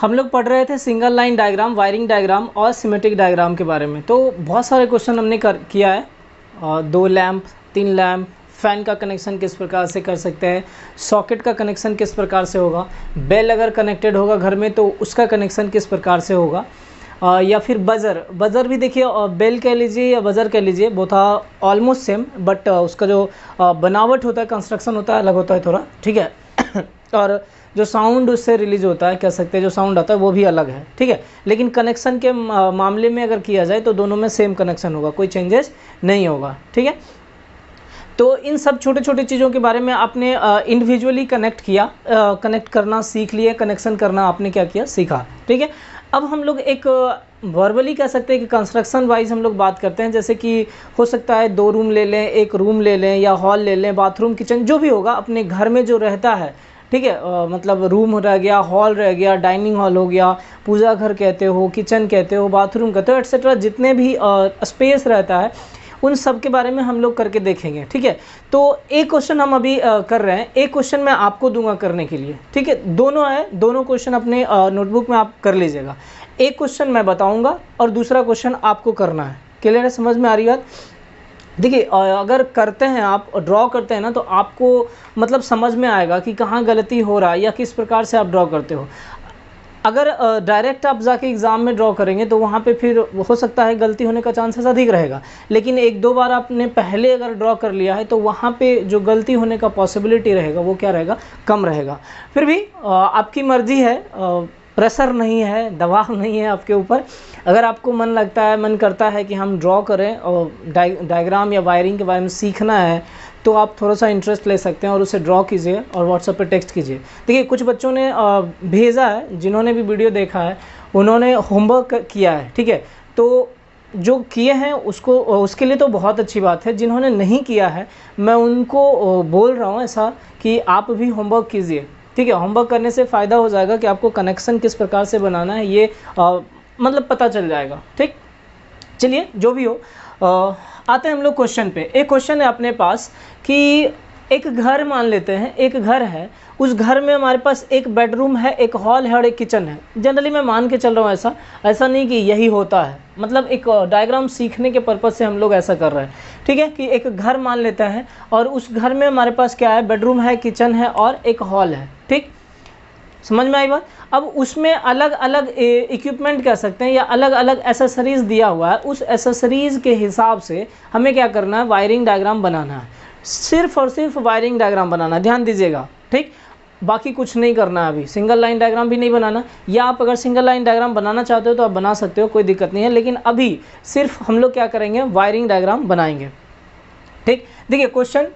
हम लोग पढ़ रहे थे single line diagram, wiring diagram और सिमेट्रिक डायग्राम के बारे में। तो बहुत सारे क्वेश्चन हमने किया है। 2 लैंप, 3 लैंप, फ़ैन का कनेक्शन किस प्रकार से कर सकते हैं, सॉकेट का कनेक्शन किस प्रकार से होगा, बेल अगर कनेक्टेड होगा घर में तो उसका कनेक्शन किस प्रकार से होगा, या फिर बज़र भी देखिए, बेल कह लीजिए या बज़र कह लीजिए, वो था ऑलमोस्ट सेम, बट उसका जो बनावट होता है, कंस्ट्रक्शन होता है, अलग होता है थोड़ा, ठीक है। और जो साउंड उससे रिलीज होता है, कह सकते हैं जो साउंड आता है वो भी अलग है, ठीक है। लेकिन कनेक्शन के मामले में अगर किया जाए तो दोनों में सेम कनेक्शन होगा, कोई चेंजेस नहीं होगा, ठीक है। तो इन सब छोटे छोटे चीज़ों के बारे में आपने इंडिविजुअली कनेक्ट करना सीख लिए, कनेक्शन करना आपने क्या किया, सीखा, ठीक है। अब हम लोग एक वर्बली कह सकते हैं कि कंस्ट्रक्शन वाइज हम लोग बात करते हैं, जैसे कि हो सकता है 2 रूम ले लें, 1 रूम ले लें, या हॉल ले लें, बाथरूम, किचन, जो भी होगा अपने घर में जो रहता है, ठीक है। मतलब रूम रह गया, हॉल रह गया, डाइनिंग हॉल हो गया, पूजा घर कहते हो, किचन कहते हो, बाथरूम कहते हो, एट्सेट्रा, जितने भी स्पेस रहता है उन सब के बारे में हम लोग करके देखेंगे, ठीक है। तो एक क्वेश्चन हम अभी कर रहे हैं, एक क्वेश्चन मैं आपको दूंगा करने के लिए, ठीक है। दोनों है, दोनों क्वेश्चन अपने नोटबुक में आप कर लीजिएगा। एक क्वेश्चन मैं बताऊंगा और दूसरा क्वेश्चन आपको करना है। क्लियर है, समझ में आ रही बात? देखिए, अगर करते हैं आप, ड्रॉ करते हैं ना, तो आपको मतलब समझ में आएगा कि कहाँ गलती हो रहा है या किस प्रकार से आप ड्रॉ करते हो। अगर डायरेक्ट आप जाके एग्ज़ाम में ड्रॉ करेंगे तो वहाँ पे फिर हो सकता है गलती होने का चांसेस अधिक रहेगा, लेकिन 1-2 बार आपने पहले अगर ड्रॉ कर लिया है तो वहाँ पे जो गलती होने का पॉसिबिलिटी रहेगा वो क्या रहेगा, कम रहेगा। फिर भी आपकी मर्ज़ी है, प्रेशर नहीं है, दबाव नहीं है आपके ऊपर। अगर आपको मन करता है कि हम ड्रॉ करें और डायग्राम या वायरिंग के बारे में सीखना है, तो आप थोड़ा सा इंटरेस्ट ले सकते हैं और उसे ड्रॉ कीजिए और व्हाट्सएप पे टेक्स्ट कीजिए। देखिए, कुछ बच्चों ने भेजा है, जिन्होंने भी वीडियो देखा है उन्होंने होमवर्क किया है, ठीक है। तो जो किए हैं उसके लिए तो बहुत अच्छी बात है। जिन्होंने नहीं किया है मैं उनको बोल रहा हूँ ऐसा कि आप भी होमवर्क कीजिए, ठीक है। होमवर्क करने से फ़ायदा हो जाएगा कि आपको कनेक्शन किस प्रकार से बनाना है ये मतलब पता चल जाएगा, ठीक। चलिए, जो भी हो, आते हैं हम लोग क्वेश्चन पे। एक क्वेश्चन है अपने पास कि एक घर मान लेते हैं, एक घर है, उस घर में हमारे पास एक बेडरूम है, एक हॉल है और एक किचन है। जनरली मैं मान के चल रहा हूँ, ऐसा नहीं कि यही होता है, मतलब एक डायग्राम सीखने के पर्पज़ से हम लोग ऐसा कर रहे हैं, ठीक है। कि एक घर मान लेते हैं और उस घर में हमारे पास क्या है, बेडरूम है, किचन है और एक हॉल है, ठीक। समझ में आई बात? अब उसमें अलग अलग इक्विपमेंट कह सकते हैं या अलग अलग एसेसरीज़ दिया हुआ है। उस एसेसरीज़ के हिसाब से हमें क्या करना है, वायरिंग डायग्राम बनाना है। सिर्फ और सिर्फ वायरिंग डायग्राम बनाना है, ध्यान दीजिएगा, ठीक। बाकी कुछ नहीं करना है, अभी सिंगल लाइन डायग्राम भी नहीं बनाना। या आप अगर सिंगल लाइन डायग्राम बनाना चाहते हो तो आप बना सकते हो, कोई दिक्कत नहीं है, लेकिन अभी सिर्फ हम लोग क्या करेंगे, वायरिंग डायग्राम बनाएंगे, ठीक। देखिए, क्वेश्चन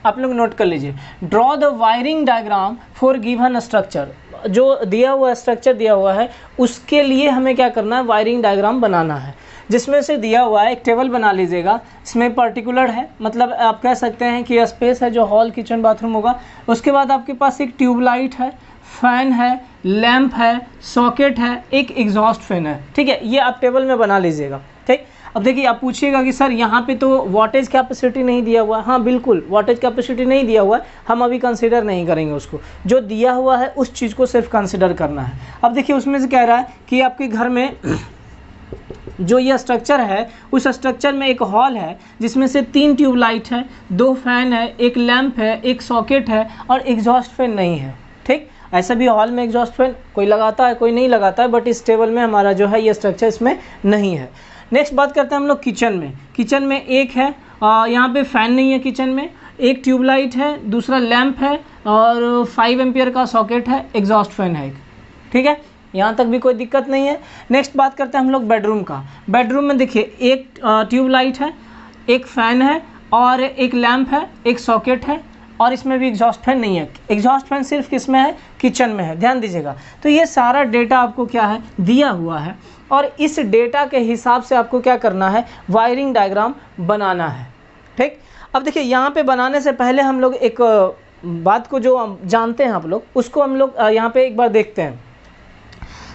आप लोग नोट कर लीजिए। Draw the wiring diagram for given structure. जो दिया हुआ स्ट्रक्चर दिया हुआ है उसके लिए हमें क्या करना है, वायरिंग डायग्राम बनाना है। जिसमें से दिया हुआ है, एक टेबल बना लीजिएगा, इसमें पर्टिकुलर है, मतलब आप कह सकते हैं कि स्पेस है जो हॉल, किचन, बाथरूम होगा। उसके बाद आपके पास एक ट्यूबलाइट है, फैन है, लैंप है, सॉकेट है, एक एग्जॉस्ट फैन है, ठीक है। ये आप टेबल में बना लीजिएगा, ठीक। अब देखिए, आप पूछिएगा कि सर यहाँ पे तो वाटेज कैपेसिटी नहीं दिया हुआ है। हाँ बिल्कुल, वाटेज कैपेसिटी नहीं दिया हुआ है, हम अभी कंसीडर नहीं करेंगे उसको। जो दिया हुआ है उस चीज़ को सिर्फ कंसीडर करना है। अब देखिए, उसमें से कह रहा है कि आपके घर में जो ये स्ट्रक्चर है, उस स्ट्रक्चर में एक हॉल है जिसमें से 3 ट्यूबलाइट है, 2 फैन है, एक लैंप है, एक सॉकेट है और एग्जॉस्ट फैन नहीं है, ठीक। ऐसा भी हॉल में एग्जॉस्ट फैन कोई लगाता है, कोई नहीं लगाता है, बट इस टेबल में हमारा जो है ये स्ट्रक्चर इसमें नहीं है। नेक्स्ट बात करते हैं हम लोग किचन में। किचन में एक है, यहाँ पे फ़ैन नहीं है किचन में, एक ट्यूबलाइट है, दूसरा लैंप है और 5 एम्पियर का सॉकेट है, एग्जॉस्ट फैन है एक, ठीक है। यहाँ तक भी कोई दिक्कत नहीं है। नेक्स्ट बात करते हैं हम लोग बेडरूम का। बेडरूम में देखिए, एक ट्यूबलाइट है, एक फ़ैन है और एक लैंप है, एक सॉकेट है और इसमें भी एग्जॉस्ट फैन नहीं है। एग्जॉस्ट फैन सिर्फ किस में है, किचन में है, ध्यान दीजिएगा। तो ये सारा डेटा आपको क्या है, दिया हुआ है और इस डेटा के हिसाब से आपको क्या करना है, वायरिंग डायग्राम बनाना है, ठीक। अब देखिए, यहाँ पे बनाने से पहले हम लोग एक बात को जो जानते हैं आप लोग, उसको हम लोग यहाँ पे एक बार देखते हैं।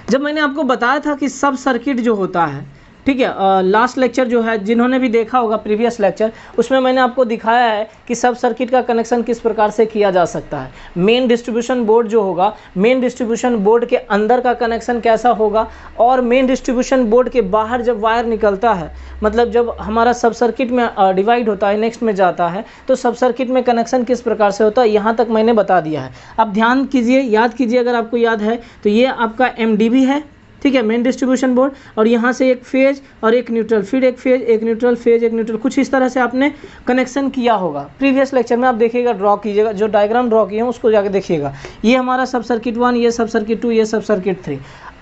जब मैंने आपको बताया था कि सब सर्किट जो होता है, ठीक है। लास्ट लेक्चर जो है, जिन्होंने भी देखा होगा प्रीवियस लेक्चर, उसमें मैंने आपको दिखाया है कि सब सर्किट का कनेक्शन किस प्रकार से किया जा सकता है। मेन डिस्ट्रीब्यूशन बोर्ड जो होगा, मेन डिस्ट्रीब्यूशन बोर्ड के अंदर का कनेक्शन कैसा होगा, और मेन डिस्ट्रीब्यूशन बोर्ड के बाहर जब वायर निकलता है, मतलब जब हमारा सब सर्किट में डिवाइड होता है, नेक्स्ट में जाता है, तो सब सर्किट में कनेक्शन किस प्रकार से होता है, यहाँ तक मैंने बता दिया है। अब ध्यान कीजिए, याद कीजिए, अगर आपको याद है तो ये आपका MDB है, ठीक है, मेन डिस्ट्रीब्यूशन बोर्ड, और यहाँ से एक फेज और एक न्यूट्रल, फिर एक फेज, एक न्यूट्रल, फेज, एक न्यूट्रल, कुछ इस तरह से आपने कनेक्शन किया होगा। प्रीवियस लेक्चर में आप देखिएगा, ड्रॉ कीजिएगा, जो डायग्राम ड्रॉ किए हैं उसको जाके देखिएगा। ये हमारा सब सर्किट 1, ये सब सर्किट 2, ये सब सर्किट 3।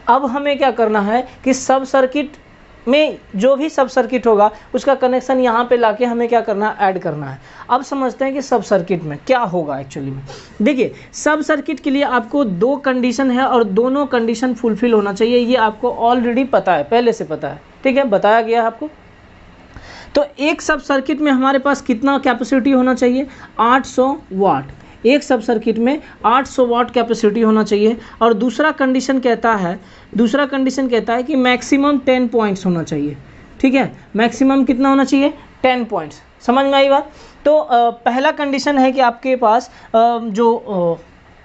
अब हमें क्या करना है कि सब सर्किट में जो भी सब सर्किट होगा उसका कनेक्शन यहाँ पे लाके हमें क्या करना है, ऐड करना है। अब समझते हैं कि सब सर्किट में क्या होगा एक्चुअली में। देखिए, सब सर्किट के लिए आपको 2 कंडीशन है और दोनों कंडीशन फुलफिल होना चाहिए। ये आपको ऑलरेडी पता है, पहले से पता है, ठीक है, बताया गया है आपको। तो एक सब सर्किट में हमारे पास कितना कैपेसिटी होना चाहिए, 800 वाट। एक सब सर्किट में 800 वाट कैपेसिटी होना चाहिए। और दूसरा कंडीशन कहता है कि मैक्सिमम 10 पॉइंट्स होना चाहिए, ठीक है, मैक्सिमम कितना होना चाहिए, 10 पॉइंट्स। समझ में आई बात। तो पहला कंडीशन है कि आपके पास जो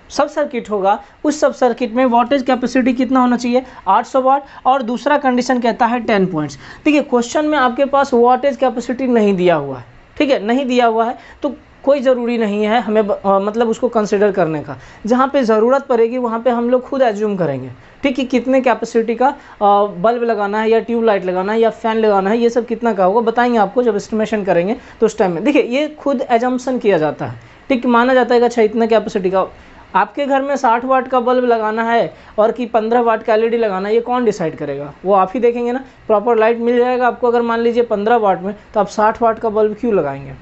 सब सर्किट होगा, उस सब सर्किट में वोल्टेज कैपेसिटी कितना होना चाहिए, 800 वाट। और दूसरा कंडीशन कहता है 10 पॉइंट्स। देखिए, क्वेश्चन में आपके पास वोल्टेज कैपेसिटी नहीं दिया हुआ है, ठीक है, नहीं दिया हुआ है, तो कोई ज़रूरी नहीं है हमें मतलब उसको कंसिडर करने का। जहाँ पे ज़रूरत पड़ेगी वहाँ पे हम लोग खुद एज्यूम करेंगे, ठीक है, कितने कैपेसिटी का बल्ब लगाना है, या ट्यूबलाइट लगाना है, या फ़ैन लगाना है, ये सब कितना का होगा बताएंगे आपको जब एस्टिमेशन करेंगे तो उस टाइम में। देखिए, ये खुद एजम्पशन किया जाता है, ठीक, माना जाता है कि अच्छा इतना कैपेसिटी का। आपके घर में 60 वाट का बल्ब लगाना है और कि 15 वाट का LED लगाना है, ये कौन डिसाइड करेगा, वो आप ही देखेंगे ना। प्रॉपर लाइट मिल जाएगा आपको अगर मान लीजिए 15 वाट में, तो आप 60 वाट का बल्ब क्यों लगाएंगे,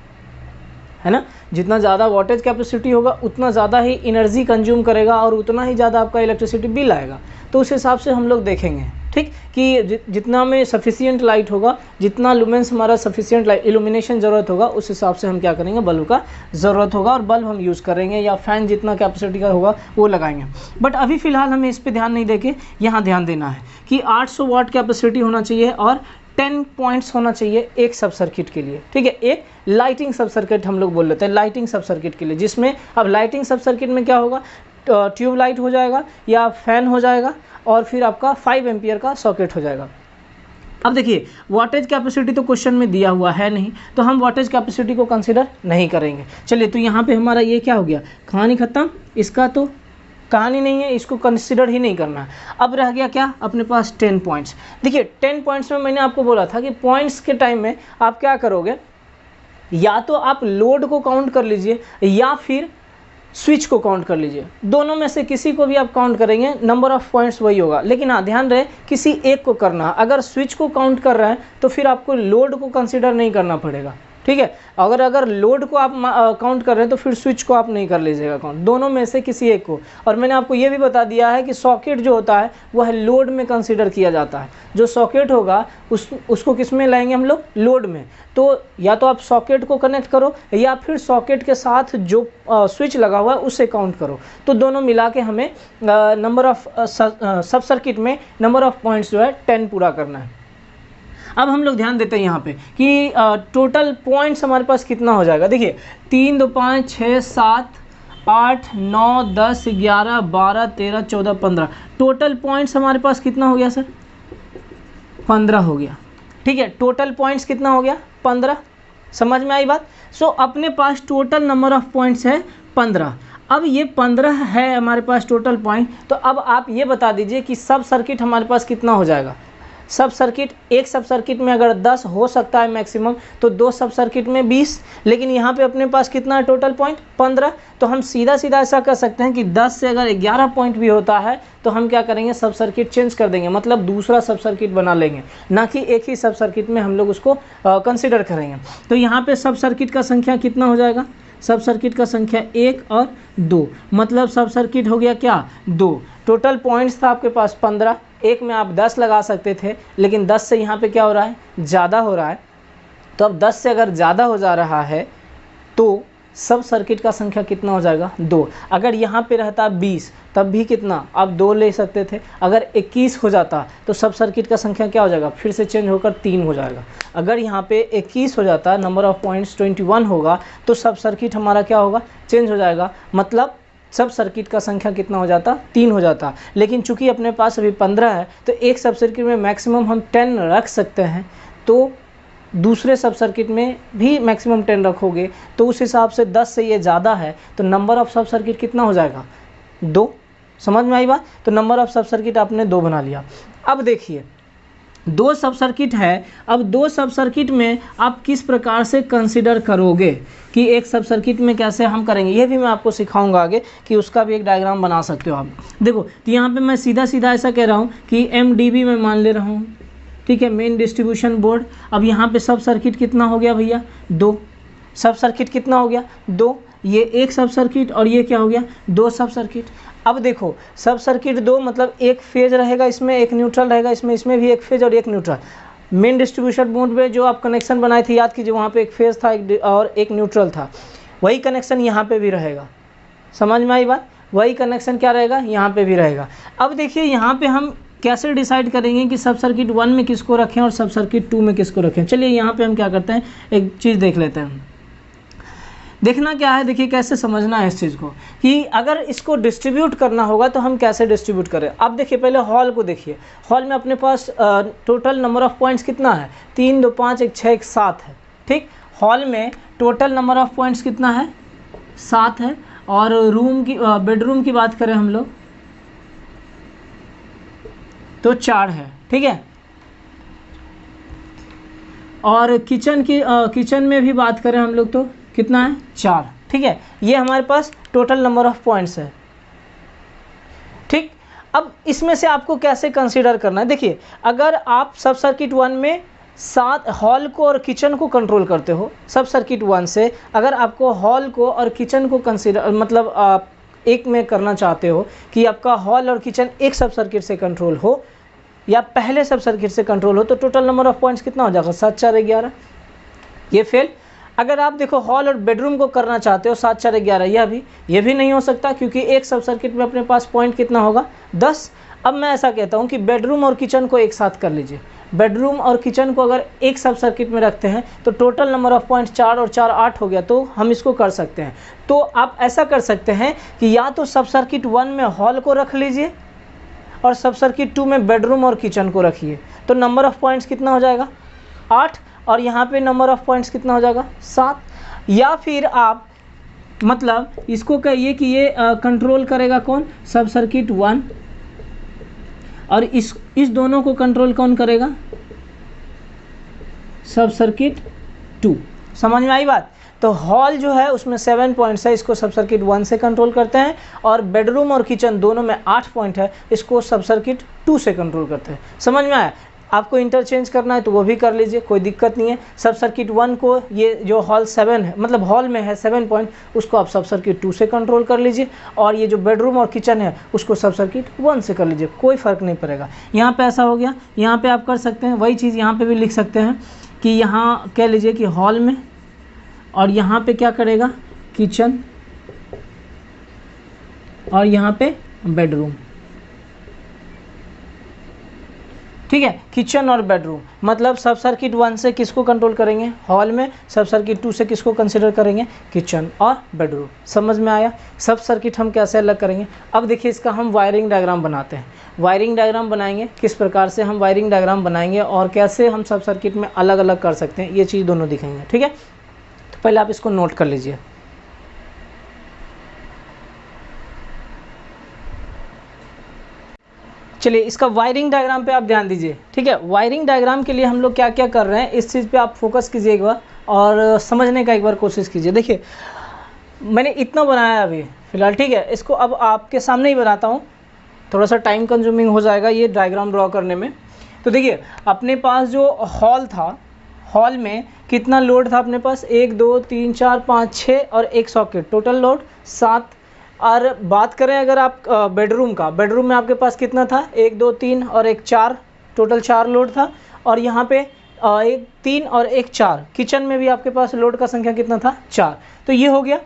है ना। जितना ज़्यादा वोल्टेज कैपेसिटी होगा उतना ज़्यादा ही एनर्जी कंज्यूम करेगा और उतना ही ज़्यादा आपका इलेक्ट्रिसिटी बिल आएगा। तो उस हिसाब से हम लोग देखेंगे, ठीक, कि जितना में सफिशिएंट लाइट होगा, जितना लुमेंस हमारा सफिशिएंट लाइट इल्यूमिनेशन ज़रूरत होगा, उस हिसाब से हम क्या करेंगे, बल्ब का ज़रूरत होगा और बल्ब हम यूज़ करेंगे, या फ़ैन जितना कैपेसिटी का होगा वो लगाएंगे। बट अभी फ़िलहाल हमें इस पर ध्यान नहीं देके यहाँ ध्यान देना है कि 800 वाट कैपेसिटी होना चाहिए और 10 पॉइंट्स होना चाहिए एक सब सर्किट के लिए, ठीक है। एक लाइटिंग सब सर्किट हम लोग बोल लेते हैं, लाइटिंग सब सर्किट के लिए, जिसमें अब लाइटिंग सब सर्किट में क्या होगा, ट्यूब लाइट हो जाएगा या फैन हो जाएगा, और फिर आपका 5 एम्पियर का सॉकेट हो जाएगा। अब देखिए, वोल्टेज कैपेसिटी तो क्वेश्चन में दिया हुआ है नहीं, तो हम वोल्टेज कैपेसिटी को कंसिडर नहीं करेंगे। चलिए, तो यहाँ पे हमारा ये क्या हो गया, कहानी खत्म, इसका तो कहानी नहीं है, इसको कंसिडर ही नहीं करना। अब रह गया क्या अपने पास, 10 पॉइंट्स। देखिए, 10 पॉइंट्स में मैंने आपको बोला था कि पॉइंट्स के टाइम में आप क्या करोगे, या तो आप लोड को काउंट कर लीजिए या फिर स्विच को काउंट कर लीजिए। दोनों में से किसी को भी आप काउंट करेंगे, नंबर ऑफ पॉइंट्स वही होगा। लेकिन हाँ, ध्यान रहे किसी एक को करना। अगर स्विच को काउंट कर रहे हैं तो फिर आपको लोड को कंसिडर नहीं करना पड़ेगा, ठीक है। अगर लोड को आप काउंट कर रहे हैं तो फिर स्विच को आप नहीं कर लीजिएगा काउंट, दोनों में से किसी एक को। और मैंने आपको ये भी बता दिया है कि सॉकेट जो होता है वह लोड में कंसिडर किया जाता है। जो सॉकेट होगा उसको किस में लाएंगे हम लोग, लोड में। तो या तो आप सॉकेट को कनेक्ट करो या फिर सॉकेट के साथ जो स्विच लगा हुआ है उससे काउंट करो। तो दोनों मिला के हमें नंबर ऑफ सब सर्किट में नंबर ऑफ पॉइंट्स जो है 10 पूरा करना है। अब हम लोग ध्यान देते हैं यहाँ पे कि टोटल पॉइंट्स हमारे पास कितना हो जाएगा। देखिए, 3, 2, 5, 6, 7, 8, 9, 10, 11, 12, 13, 14, 15 टोटल पॉइंट्स हमारे पास कितना हो गया सर, 15 हो गया, ठीक है। टोटल पॉइंट्स कितना हो गया, 15। समझ में आई बात। सो अपने पास टोटल नंबर ऑफ पॉइंट्स है 15। अब ये 15 है हमारे पास टोटल पॉइंट। तो अब आप ये बता दीजिए कि सब सर्किट हमारे पास कितना हो जाएगा। सब सर्किट, एक सब सर्किट में अगर 10 हो सकता है मैक्सिमम, तो 2 सब सर्किट में 20। लेकिन यहाँ पे अपने पास कितना है टोटल पॉइंट, 15। तो हम सीधा सीधा ऐसा कर सकते हैं कि 10 से अगर 11 पॉइंट भी होता है तो हम क्या करेंगे, सब सर्किट चेंज कर देंगे, मतलब दूसरा सब सर्किट बना लेंगे, ना कि एक ही सब सर्किट में हम लोग उसको कंसिडर करेंगे। तो यहाँ पे सब सर्किट का संख्या कितना हो जाएगा, सब सर्किट का संख्या 1 और 2, मतलब सब सर्किट हो गया क्या, 2। टोटल पॉइंट्स था आपके पास 15, एक में आप 10 लगा सकते थे, लेकिन 10 से यहाँ पे क्या हो रहा है, ज़्यादा हो रहा है। तो अब 10 से अगर ज़्यादा हो जा रहा है तो सब सर्किट का संख्या कितना हो जाएगा 2। अगर यहाँ पे रहता 20 तब भी कितना आप 2 ले सकते थे। अगर 21 हो जाता तो सब सर्किट का संख्या क्या हो जाएगा, फिर से चेंज होकर 3 हो जाएगा। अगर यहाँ पे 21 हो जाता, नंबर ऑफ पॉइंट्स 21 होगा, तो सब सर्किट हमारा क्या होगा, चेंज हो जाएगा, मतलब सब सर्किट का संख्या कितना हो जाता, 3 हो जाता। लेकिन चूंकि अपने पास अभी 15 है तो एक सब सर्किट में मैक्सिमम हम 10 रख सकते हैं, तो दूसरे सब सर्किट में भी मैक्सिमम 10 रखोगे तो उस हिसाब से 10 से ये ज़्यादा है तो नंबर ऑफ सब सर्किट कितना हो जाएगा, 2। समझ में आई बात। तो नंबर ऑफ सब सर्किट आपने 2 बना लिया। अब देखिए 2 सब सर्किट है, अब 2 सब सर्किट में आप किस प्रकार से कंसिडर करोगे कि एक सब सर्किट में कैसे हम करेंगे, ये भी मैं आपको सिखाऊंगा आगे कि उसका भी एक डायग्राम बना सकते हो आप। देखो तो यहाँ पे मैं सीधा सीधा ऐसा कह रहा हूँ कि MDB में मान ले रहा हूँ, ठीक है, मेन डिस्ट्रीब्यूशन बोर्ड। अब यहाँ पे सब सर्किट कितना हो गया भैया, 2। सब सर्किट कितना हो गया, 2। ये एक सब सर्किट और ये क्या हो गया, 2 सब सर्किट। अब देखो सब सर्किट 2 मतलब एक फेज रहेगा इसमें, एक न्यूट्रल रहेगा इसमें, इसमें भी एक फेज और एक न्यूट्रल। मेन डिस्ट्रीब्यूशन बोर्ड में जो आप कनेक्शन बनाए थे याद कीजिए, वहाँ पे एक फेज था और एक न्यूट्रल था, वही कनेक्शन यहाँ पे भी रहेगा। समझ में आई बात, वही कनेक्शन क्या रहेगा, यहाँ पे भी रहेगा। अब देखिए यहाँ पे हम कैसे डिसाइड करेंगे कि सब सर्किट 1 में किसको रखें और सब सर्किट 2 में किसको रखें। चलिए यहाँ पे हम क्या करते हैं, एक चीज़ देख लेते हैं। देखना क्या है, देखिए कैसे समझना है इस चीज़ को कि अगर इसको डिस्ट्रीब्यूट करना होगा तो हम कैसे डिस्ट्रीब्यूट करें। अब देखिए पहले हॉल को देखिए, हॉल में अपने पास टोटल नंबर ऑफ पॉइंट्स कितना है, 3 2 5 1 6 1 7 है, ठीक। हॉल में टोटल नंबर ऑफ पॉइंट्स कितना है, 7 है। और रूम की बेडरूम की बात करें हम लोग तो 4 है, ठीक है। और किचन में भी बात करें हम लोग तो कितना है, 4, ठीक है। ये हमारे पास टोटल नंबर ऑफ पॉइंट्स है, ठीक। अब इसमें से आपको कैसे कंसीडर करना है, देखिए अगर आप सब सर्किट 1 में 7 हॉल को और किचन को कंट्रोल करते हो, सब सर्किट 1 से अगर आपको हॉल को और किचन को कंसीडर मतलब आप एक में करना चाहते हो कि आपका हॉल और किचन एक सब सर्किट से कंट्रोल हो या पहले सब सर्किट से कंट्रोल हो, तो टोटल नंबर ऑफ पॉइंट्स कितना हो जाएगा, 7 4 11, ये फेल। अगर आप देखो हॉल और बेडरूम को करना चाहते हो 7 4 11, ये भी नहीं हो सकता क्योंकि एक सब सर्किट में अपने पास पॉइंट कितना होगा, 10। अब मैं ऐसा कहता हूँ कि बेडरूम और किचन को एक साथ कर लीजिए। बेडरूम और किचन को अगर एक सब सर्किट में रखते हैं तो टोटल नंबर ऑफ पॉइंट्स 4 और 4 8 हो गया, तो हम इसको कर सकते हैं। तो आप ऐसा कर सकते हैं कि या तो सब सर्किट 1 में हॉल को रख लीजिए और सब सर्किट 2 में बेडरूम और किचन को रखिए, तो नंबर ऑफ पॉइंट्स कितना हो जाएगा, 8। और यहाँ पे नंबर ऑफ पॉइंट्स कितना हो जाएगा, 7। या फिर आप मतलब इसको कहिए कि ये कंट्रोल करेगा कौन, सब सर्किट 1, और इस दोनों को कंट्रोल कौन करेगा, सब सर्किट 2। समझ में आई बात। तो हॉल जो है उसमें 7 पॉइंट्स है, इसको सब सर्किट 1 से कंट्रोल करते हैं, और बेडरूम और किचन दोनों में 8 पॉइंट है, इसको सब सर्किट 2 से कंट्रोल करते हैं। समझ में आया। आपको इंटरचेंज करना है तो वो भी कर लीजिए, कोई दिक्कत नहीं है। सब सर्किट 1 को ये जो हॉल 7 है मतलब हॉल में है 7 पॉइंट, उसको आप सब सर्किट 2 से कंट्रोल कर लीजिए, और ये जो बेडरूम और किचन है उसको सब सर्किट 1 से कर लीजिए, कोई फ़र्क नहीं पड़ेगा। यहाँ पे ऐसा हो गया, यहाँ पे आप कर सकते हैं वही चीज़, यहाँ पे भी लिख सकते हैं कि यहाँ कह लीजिए कि हॉल में, और यहाँ पे क्या करेगा, किचन, और यहाँ पे बेडरूम, ठीक है। किचन और बेडरूम मतलब सब सर्किट 1 से किसको कंट्रोल करेंगे, हॉल में, सब सर्किट 2 से किसको कंसिडर करेंगे, किचन और बेडरूम। समझ में आया। सब सर्किट हम कैसे अलग करेंगे। अब देखिए इसका हम वायरिंग डायग्राम बनाते हैं। वायरिंग डायग्राम बनाएंगे, किस प्रकार से हम वायरिंग डायग्राम बनाएंगे और कैसे हम सब सर्किट में अलग अलग कर सकते हैं, ये चीज़ दोनों दिखेंगे, ठीक है। तो पहले आप इसको नोट कर लीजिए। चलिए इसका वायरिंग डायग्राम पे आप ध्यान दीजिए, ठीक है। वायरिंग डायग्राम के लिए हम लोग क्या क्या कर रहे हैं इस चीज़ पे आप फोकस कीजिए एक बार, और समझने का एक बार कोशिश कीजिए। देखिए मैंने इतना बनाया अभी फ़िलहाल, ठीक है। इसको अब आपके सामने ही बनाता हूँ, थोड़ा सा टाइम कंज्यूमिंग हो जाएगा ये डायग्राम ड्रॉ करने में। तो देखिए अपने पास जो हॉल था, हॉल में कितना लोड था अपने पास, 1 2 3 4 5 6 और एक सॉकेट, टोटल लोड 7। और बात करें अगर आप बेडरूम का, बेडरूम में आपके पास कितना था, 1 2 3 और एक 4, टोटल 4 लोड था। और यहाँ पे एक 3 और एक 4, किचन में भी आपके पास लोड का संख्या कितना था 4। तो ये हो गया।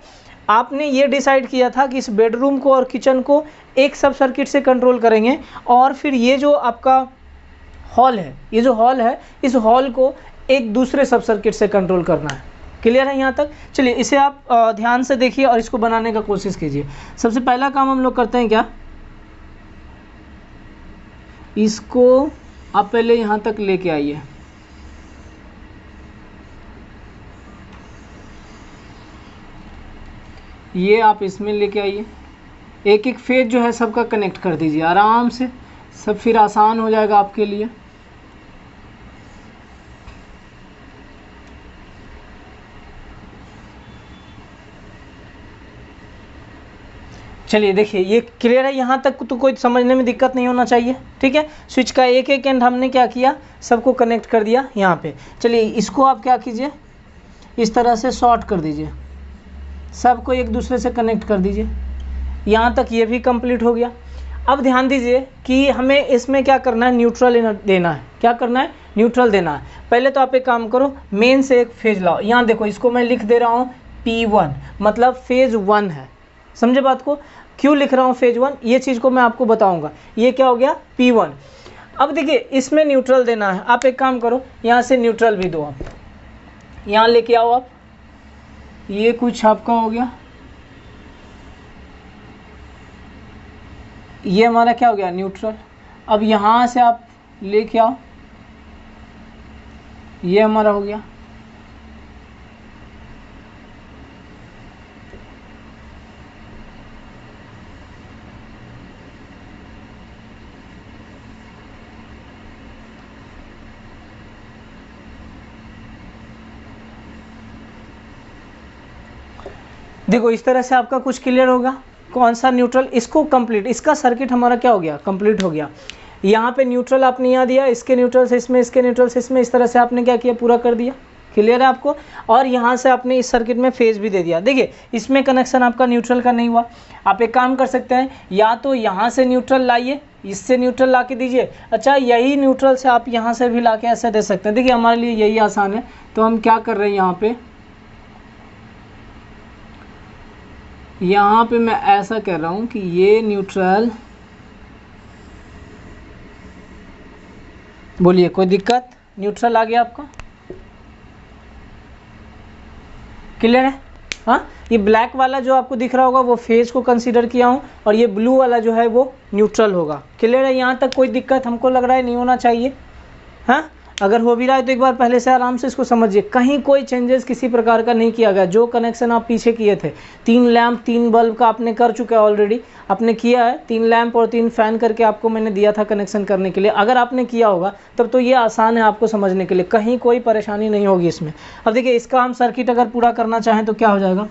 आपने ये डिसाइड किया था कि इस बेडरूम को और किचन को एक सब सर्किट से कंट्रोल करेंगे, और फिर ये जो आपका हॉल है, ये जो हॉल है, इस हॉल को एक दूसरे सब सर्किट से कंट्रोल करना है। क्लियर है यहाँ तक? चलिए इसे आप ध्यान से देखिए और इसको बनाने का कोशिश कीजिए। सबसे पहला काम हम लोग करते हैं क्या, इसको आप पहले यहाँ तक लेके आइए। ये आप इसमें लेके आइए, एक एक फेज जो है सबका कनेक्ट कर दीजिए आराम से, सब फिर आसान हो जाएगा आपके लिए। चलिए देखिए ये क्लियर है, यहाँ तक तो कोई समझने में दिक्कत नहीं होना चाहिए। ठीक है, स्विच का एक एक एंड हमने क्या किया, सबको कनेक्ट कर दिया यहाँ पे। चलिए इसको आप क्या कीजिए, इस तरह से शॉर्ट कर दीजिए, सबको एक दूसरे से कनेक्ट कर दीजिए। यहाँ तक ये भी कंप्लीट हो गया। अब ध्यान दीजिए कि हमें इसमें क्या करना है, न्यूट्रल देना है। क्या करना है, न्यूट्रल देना है। पहले तो आप एक काम करो, मेन से एक फेज लाओ। यहाँ देखो, इसको मैं लिख दे रहा हूँ P1, मतलब फेज 1 है। समझे बात को? क्यों लिख रहा हूँ फेज 1, ये चीज़ को मैं आपको बताऊँगा। ये क्या हो गया, P1। अब देखिए इसमें न्यूट्रल देना है। आप एक काम करो, यहाँ से न्यूट्रल भी दो, आप यहाँ लेके आओ। आप ये कुछ आपका हो गया, ये हमारा क्या हो गया, न्यूट्रल। अब यहाँ से आप लेके आओ, ये हमारा हो गया। देखो इस तरह से आपका कुछ क्लियर होगा। कौन सा न्यूट्रल, इसको कंप्लीट, इसका सर्किट हमारा क्या हो गया, कंप्लीट हो गया। यहाँ पे न्यूट्रल आपने यहाँ दिया, इसके न्यूट्रल से इसमें, इसके न्यूट्रल से इसमें, इस तरह से आपने क्या किया, पूरा कर दिया। क्लियर है आपको? और यहाँ से आपने इस सर्किट में फेज भी दे दिया। देखिए इसमें कनेक्शन आपका न्यूट्रल का नहीं हुआ। आप एक काम कर सकते हैं, या तो यहाँ से न्यूट्रल लाइए, इससे न्यूट्रल ला के दीजिए। अच्छा यही न्यूट्रल से आप यहाँ से भी ला के ऐसे दे सकते हैं। देखिए हमारे लिए यही आसान है। तो हम क्या कर रहे हैं, यहाँ पे मैं ऐसा कर रहा हूँ कि ये न्यूट्रल, बोलिए कोई दिक्कत, न्यूट्रल आ गया आपका? क्लियर है? हाँ, ये ब्लैक वाला जो आपको दिख रहा होगा वो फेज को कंसीडर किया हूँ, और ये ब्लू वाला जो है वो न्यूट्रल होगा। क्लियर है? यहाँ तक कोई दिक्कत हमको लग रहा है नहीं होना चाहिए। हाँ, अगर हो भी रहा है तो एक बार पहले से आराम से इसको समझिए। कहीं कोई चेंजेस किसी प्रकार का नहीं किया गया। जो कनेक्शन आप पीछे किए थे, 3 लैंप 3 बल्ब का आपने कर चुका है ऑलरेडी, आपने किया है। 3 लैंप और 3 फैन करके आपको मैंने दिया था कनेक्शन करने के लिए। अगर आपने किया होगा तब तो ये आसान है आपको समझने के लिए, कहीं कोई परेशानी नहीं होगी इसमें। अब देखिए इसका हम सर्किट अगर पूरा करना चाहें तो क्या हो जाएगा,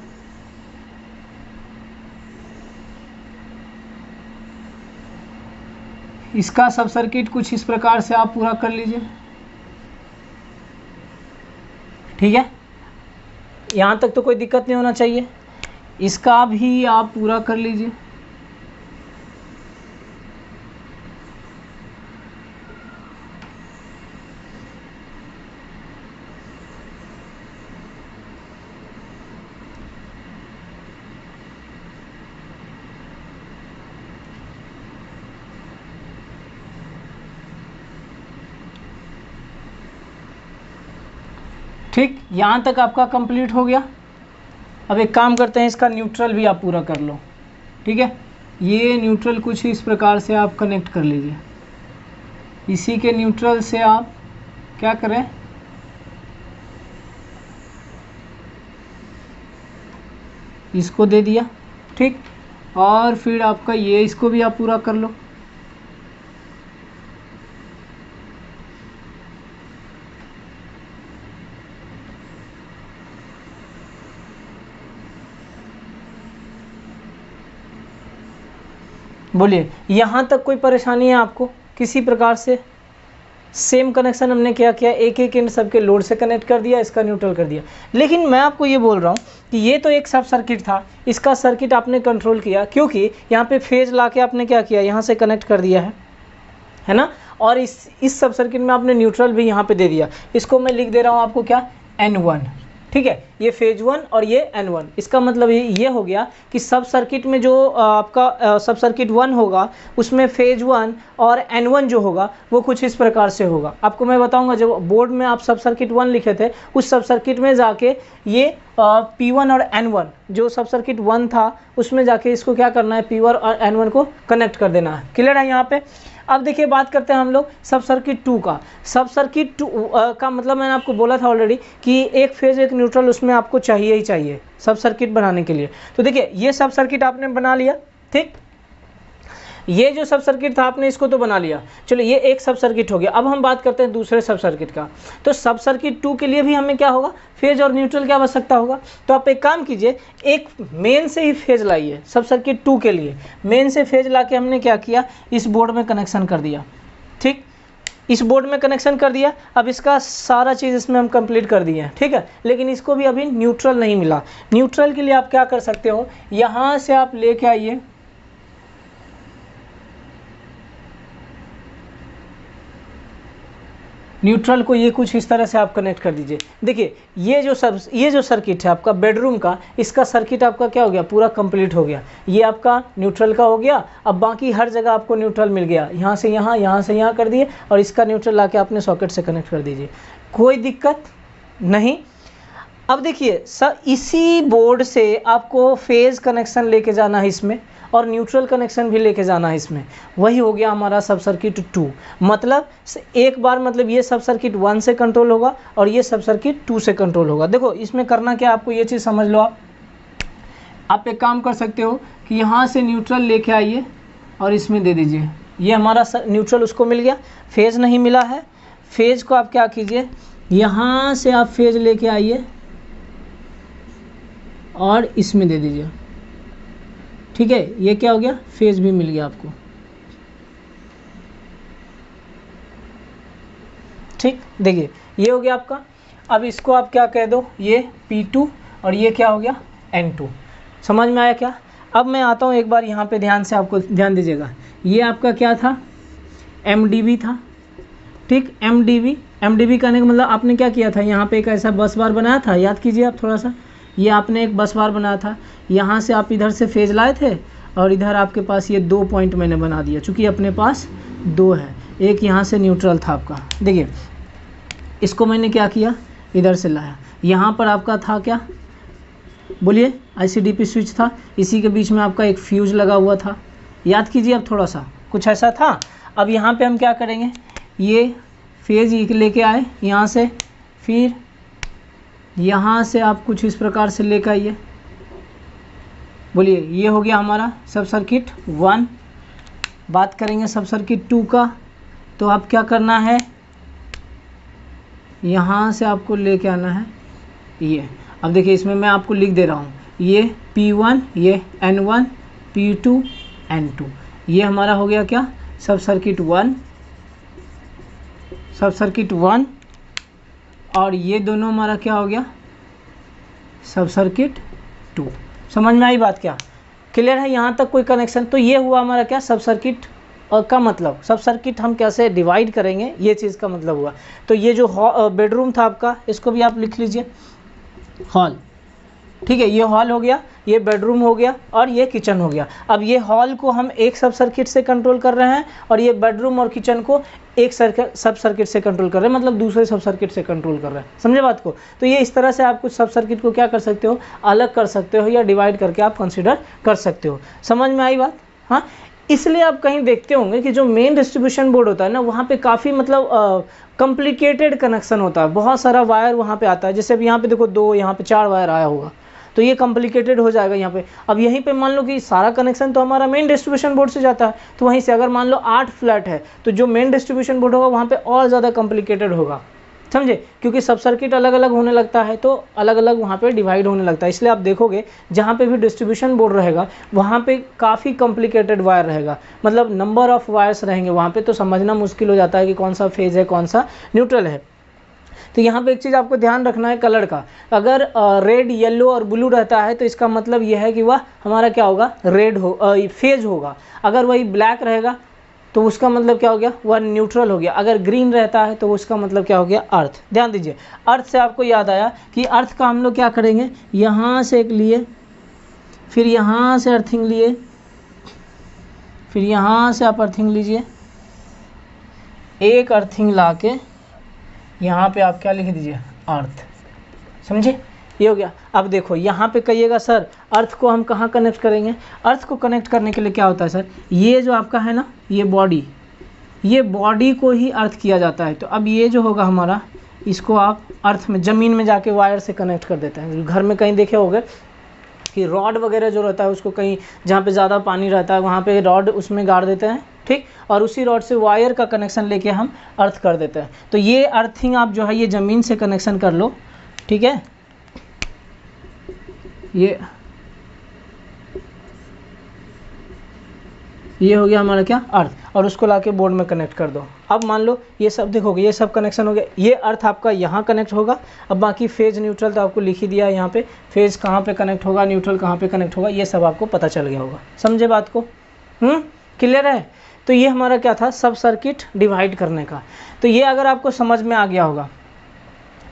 इसका सब सर्किट कुछ इस प्रकार से आप पूरा कर लीजिए। ठीक है, यहाँ तक तो कोई दिक्कत नहीं होना चाहिए। इसका भी आप पूरा कर लीजिए। ठीक, यहाँ तक आपका कंप्लीट हो गया। अब एक काम करते हैं, इसका न्यूट्रल भी आप पूरा कर लो। ठीक है, ये न्यूट्रल कुछ इस प्रकार से आप कनेक्ट कर लीजिए। इसी के न्यूट्रल से आप क्या करें, इसको दे दिया। ठीक, और फिर आपका ये, इसको भी आप पूरा कर लो। बोलिए यहाँ तक कोई परेशानी है आपको किसी प्रकार से? सेम कनेक्शन हमने क्या किया, एक एक एंड सबके लोड से कनेक्ट कर दिया, इसका न्यूट्रल कर दिया। लेकिन मैं आपको ये बोल रहा हूँ कि ये तो एक सब सर्किट था, इसका सर्किट आपने कंट्रोल किया क्योंकि यहाँ पे फेज ला के आपने क्या किया, यहाँ से कनेक्ट कर दिया है ना। और इस सब सर्किट में आपने न्यूट्रल भी यहाँ पे दे दिया। इसको मैं लिख दे रहा हूँ आपको क्या, N1, ठीक है। ये फेज 1 और ये N1। इसका मतलब ये हो गया कि सब सर्किट में जो आपका सब सर्किट 1 होगा उसमें फेज 1 और N1 जो होगा वो कुछ इस प्रकार से होगा। आपको मैं बताऊंगा, जब बोर्ड में आप सब सर्किट 1 लिखे थे उस सब सर्किट में जाके ये P1 और N1 जो सब सर्किट 1 था उसमें जाके इसको क्या करना है, P1 और N1 को कनेक्ट कर देना है। क्लियर है यहाँ पे। अब देखिए बात करते हैं हम लोग सब सर्किट 2 का। सब सर्किट 2 का मतलब मैंने आपको बोला था ऑलरेडी कि एक फेज एक न्यूट्रल उसमें आपको चाहिए ही चाहिए सब सर्किट बनाने के लिए। तो देखिए ये सब सर्किट आपने बना लिया, ठीक। ये जो सब सर्किट था आपने इसको तो बना लिया, चलो ये एक सब सर्किट हो गया। अब हम बात करते हैं दूसरे सब सर्किट का। तो सब सर्किट 2 के लिए भी हमें क्या होगा, फेज और न्यूट्रल की आवश्यकता होगा। तो आप एक काम कीजिए, एक मेन से ही फेज लाइए सब सर्किट 2 के लिए। मेन से फेज ला के हमने क्या किया, इस बोर्ड में कनेक्शन कर दिया, ठीक। इस बोर्ड में कनेक्शन कर दिया। अब इसका सारा चीज़ इसमें हम कंप्लीट कर दिए हैं, ठीक है। लेकिन इसको भी अभी न्यूट्रल नहीं मिला। न्यूट्रल के लिए आप क्या कर सकते हो, यहाँ से आप लेके आइए, न्यूट्रल को ये कुछ इस तरह से आप कनेक्ट कर दीजिए। देखिए ये जो सर्किट है आपका बेडरूम का, इसका सर्किट आपका क्या हो गया, पूरा कंप्लीट हो गया। ये आपका न्यूट्रल का हो गया। अब बाकी हर जगह आपको न्यूट्रल मिल गया, यहाँ से यहाँ कर दिए और इसका न्यूट्रल लाके अपने सॉकेट से कनेक्ट कर दीजिए, कोई दिक्कत नहीं। अब देखिए सर, इसी बोर्ड से आपको फेज कनेक्शन लेके जाना है इसमें और न्यूट्रल कनेक्शन भी लेके जाना है इसमें। वही हो गया हमारा सब सर्किट 2। मतलब एक बार मतलब ये सब सर्किट 1 से कंट्रोल होगा और ये सब सर्किट 2 से कंट्रोल होगा। देखो इसमें करना क्या, आपको ये चीज़ समझ लो। आप एक काम कर सकते हो कि यहाँ से न्यूट्रल लेके आइए और इसमें दे दीजिए। ये हमारा न्यूट्रल उसको मिल गया, फेज नहीं मिला है। फेज को आप क्या कीजिए, यहाँ से आप फेज लेके आइए और इसमें दे दीजिए, ठीक है। ये क्या हो गया, फेज भी मिल गया आपको, ठीक। देखिए ये हो गया आपका। अब इसको आप क्या कह दो, ये P2 और ये क्या हो गया, N2। समझ में आया क्या। अब मैं आता हूँ एक बार यहाँ पे, ध्यान से आपको ध्यान दीजिएगा। ये आपका क्या था, MDB था, ठीक। MDB करने का मतलब आपने क्या किया था, यहाँ पे एक ऐसा बस बार बनाया था, याद कीजिए आप थोड़ा सा। ये आपने एक बस बार बनाया था, यहाँ से आप इधर से फेज लाए थे और इधर आपके पास ये 2 पॉइंट मैंने बना दिया, चूँकि अपने पास 2 है। एक यहाँ से न्यूट्रल था आपका, देखिए इसको मैंने क्या किया, इधर से लाया। यहाँ पर आपका था क्या, बोलिए, ICDP स्विच था। इसी के बीच में आपका एक फ्यूज लगा हुआ था, याद कीजिए अब थोड़ा सा, कुछ ऐसा था। अब यहाँ पे हम क्या करेंगे, ये फेज लेके आए यहाँ से, फिर यहाँ से आप कुछ इस प्रकार से लेकर आइए। बोलिए, ये हो गया हमारा सब सर्किट 1। बात करेंगे सब सर्किट 2 का। तो आप क्या करना है, यहाँ से आपको लेके आना है ये। अब देखिए इसमें मैं आपको लिख दे रहा हूँ, ये P1, ये N1, P2, N2। ये हमारा हो गया क्या, सब सर्किट 1, सब सर्किट 1। और ये दोनों हमारा क्या हो गया, सब सर्किट 2। समझ में आई बात क्या, क्लियर है यहाँ तक कोई कनेक्शन। तो ये हुआ हमारा क्या, सब सर्किट का मतलब, सब सर्किट हम कैसे डिवाइड करेंगे ये चीज़ का मतलब हुआ। तो ये जो बेडरूम था आपका, इसको भी आप लिख लीजिए हॉल, ठीक है। ये हॉल हो गया, ये बेडरूम हो गया और ये किचन हो गया। अब ये हॉल को हम एक सब सर्किट से कंट्रोल कर रहे हैं और ये बेडरूम और किचन को एक सब सर्किट से कंट्रोल कर रहे हैं, मतलब दूसरे सब सर्किट से कंट्रोल कर रहे हैं। समझे बात को। तो ये इस तरह से आप कुछ सब सर्किट को क्या कर सकते हो, अलग कर सकते हो या डिवाइड करके आप कंसिडर कर सकते हो। समझ में आई बात। हाँ, इसलिए आप कहीं देखते होंगे कि जो मेन डिस्ट्रीब्यूशन बोर्ड होता है ना, वहाँ पे काफ़ी मतलब कॉम्प्लिकेटेड कनेक्शन होता है, बहुत सारा वायर वहाँ पे आता है। जैसे अब यहाँ पे देखो 2, यहाँ पे 4 वायर आया होगा, तो ये कॉम्प्लिकेटेड हो जाएगा यहाँ पे। अब यहीं पे मान लो कि सारा कनेक्शन तो हमारा मेन डिस्ट्रीब्यूशन बोर्ड से जाता है, तो वहीं से अगर मान लो 8 फ्लैट है, तो जो मेन डिस्ट्रीब्यूशन बोर्ड होगा वहाँ पे और ज़्यादा कॉम्प्लिकेटेड होगा, समझे। क्योंकि सब सर्किट अलग अलग होने लगता है, तो अलग अलग वहाँ पे डिवाइड होने लगता है। इसलिए आप देखोगे जहाँ पे भी डिस्ट्रीब्यूशन बोर्ड रहेगा वहाँ पे काफ़ी कॉम्प्लिकेटेड वायर रहेगा, मतलब नंबर ऑफ़ वायर्स रहेंगे वहाँ पे, तो समझना मुश्किल हो जाता है कि कौन सा फेज है कौन सा न्यूट्रल है। तो यहाँ पे एक चीज़ आपको ध्यान रखना है कलर का। अगर रेड, येलो और ब्लू रहता है तो इसका मतलब यह है कि वह हमारा क्या होगा, रेड हो फेज होगा। अगर वही ब्लैक रहेगा तो उसका मतलब क्या हो गया, वह न्यूट्रल हो गया। अगर ग्रीन रहता है तो उसका मतलब क्या हो गया, अर्थ। ध्यान दीजिए, अर्थ से आपको याद आया कि अर्थ का हम लोग क्या करेंगे, यहाँ से एक लिए, फिर यहाँ से अर्थिंग लिए, फिर यहाँ से आप अर्थिंग लीजिए, एक अर्थिंग ला के यहाँ पे आप क्या लिख दीजिए, अर्थ। समझे, ये हो गया। अब देखो यहाँ पे कहिएगा सर अर्थ को हम कहाँ कनेक्ट करेंगे। अर्थ को कनेक्ट करने के लिए क्या होता है सर, ये जो आपका है ना, ये बॉडी को ही अर्थ किया जाता है। तो अब ये जो होगा हमारा, इसको आप अर्थ में, ज़मीन में जाके वायर से कनेक्ट कर देते हैं। घर में कहीं देखे होंगे कि रॉड वगैरह जो रहता है उसको कहीं जहाँ पे ज़्यादा पानी रहता है वहाँ पे रॉड उसमें गाड़ देते हैं, ठीक, और उसी रॉड से वायर का कनेक्शन लेके हम अर्थ कर देते हैं। तो ये अर्थिंग आप जो है ये ज़मीन से कनेक्शन कर लो, ठीक है। ये हो गया हमारा क्या, अर्थ, और उसको लाके बोर्ड में कनेक्ट कर दो। अब मान लो ये सब देखोगे, ये सब कनेक्शन हो गया, ये अर्थ आपका यहाँ कनेक्ट होगा। अब बाकी फेज न्यूट्रल तो आपको लिख ही दिया है यहाँ पे, फेज कहाँ पे कनेक्ट होगा, न्यूट्रल कहाँ पे कनेक्ट होगा, ये सब आपको पता चल गया होगा। समझे बात को, क्लियर है। तो ये हमारा क्या था, सब सर्किट डिवाइड करने का। तो ये अगर आपको समझ में आ गया होगा,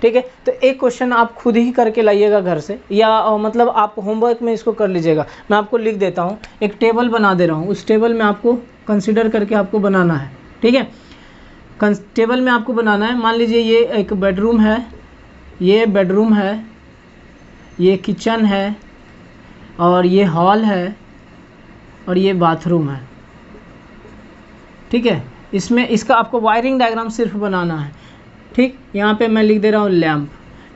ठीक है, तो एक क्वेश्चन आप खुद ही करके लाइएगा घर से, या मतलब आप होमवर्क में इसको कर लीजिएगा। मैं आपको लिख देता हूँ, एक टेबल बना दे रहा हूँ, उस टेबल में आपको कंसीडर करके आपको बनाना है, ठीक है। टेबल में आपको बनाना है, मान लीजिए ये एक बेडरूम है, ये बेडरूम है, ये किचन है, और ये हॉल है, और ये बाथरूम है, ठीक है। इसमें इसका आपको वायरिंग डायग्राम सिर्फ बनाना है, ठीक। यहाँ पे मैं लिख दे रहा हूँ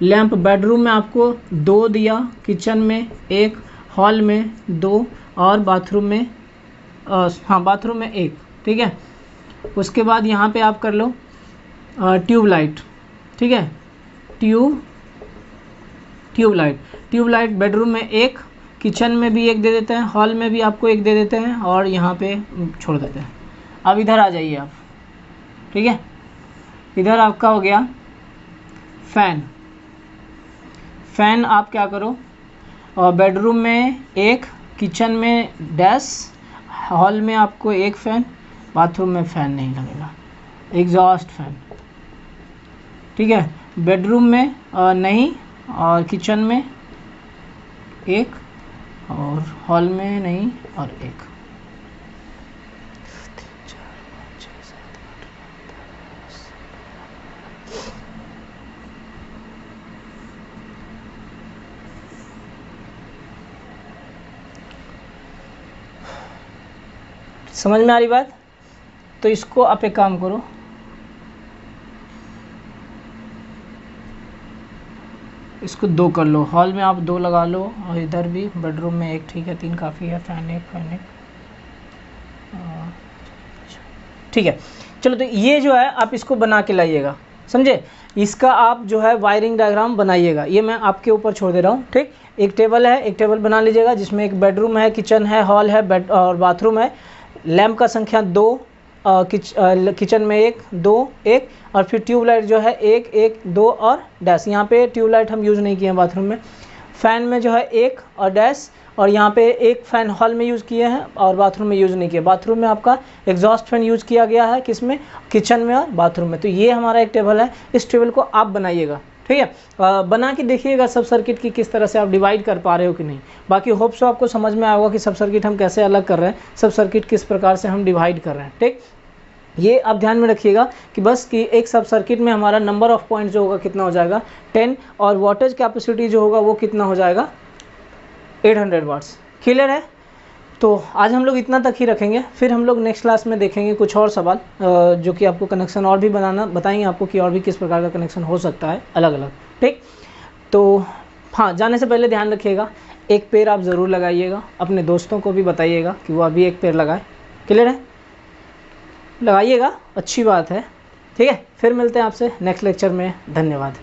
लैंप बेडरूम में आपको 2 दिया, किचन में 1, हॉल में 2, और बाथरूम में बाथरूम में 1, ठीक है। उसके बाद यहाँ पे आप कर लो ट्यूबलाइट, ठीक है, ट्यूबलाइट बेडरूम में 1, किचन में भी 1 दे देते हैं, हॉल में भी आपको 1 दे देते हैं, और यहाँ पे छोड़ देते हैं। अब इधर आ जाइए आप, ठीक है। इधर आपका हो गया फैन आप क्या करो, और बेडरूम में 1, किचन में डैश, हॉल में आपको 1 फैन, बाथरूम में फ़ैन नहीं लगेगा, एग्जॉस्ट फैन, ठीक है। बेडरूम में नहीं, और किचन में 1, और हॉल में नहीं, और 1। समझ में आ रही बात। तो इसको आप एक काम करो, इसको 2 कर लो, हॉल में आप 2 लगा लो, और इधर भी बेडरूम में 1, ठीक है, 3 काफ़ी है, फैन एक, ठीक है। चलो, तो ये जो है आप इसको बना के लाइएगा, समझे। इसका आप जो है वायरिंग डायग्राम बनाइएगा, ये मैं आपके ऊपर छोड़ दे रहा हूँ, ठीक। एक टेबल है, एक टेबल बना लीजिएगा जिसमें एक बेडरूम है, किचन है, हॉल है, बेड और बाथरूम है। लैंप का संख्या 2, किचन में 1, 2, 1, और फिर ट्यूबलाइट जो है 1, 1, 2 और डैश। यहाँ पे ट्यूबलाइट हम यूज़ नहीं किए हैं बाथरूम में। फ़ैन में जो है 1 और डैश, और यहाँ पे 1 फ़ैन हॉल में यूज़ किए हैं और बाथरूम में यूज़ नहीं किया। बाथरूम में आपका एग्जॉस्ट फैन यूज़ किया गया है, किस में, किचन में और बाथरूम में। तो ये हमारा एक टेबल है, इस टेबल को आप बनाइएगा, ठीक है। बना के देखिएगा सब सर्किट की किस तरह से आप डिवाइड कर पा रहे हो कि नहीं। बाकी होप सो आपको समझ में आएगा कि सब सर्किट हम कैसे अलग कर रहे हैं, सब सर्किट किस प्रकार से हम डिवाइड कर रहे हैं, ठीक। ये आप ध्यान में रखिएगा कि बस कि एक सब सर्किट में हमारा नंबर ऑफ पॉइंट जो होगा कितना हो जाएगा 10, और वोल्टेज कैपेसिटी जो होगा वो कितना हो जाएगा 800 वाट्स। क्लियर है। तो आज हम लोग इतना तक ही रखेंगे, फिर हम लोग नेक्स्ट क्लास में देखेंगे कुछ और सवाल जो कि आपको कनेक्शन और भी बनाना बताएंगे आपको कि और भी किस प्रकार का कनेक्शन हो सकता है अलग अलग, ठीक। तो हाँ, जाने से पहले ध्यान रखिएगा, एक पेड़ आप ज़रूर लगाइएगा, अपने दोस्तों को भी बताइएगा कि वो अभी एक पेड़ लगाए। क्लियर है, लगाइएगा, अच्छी बात है, ठीक है। फिर मिलते हैं आपसे नेक्स्ट लेक्चर में। धन्यवाद।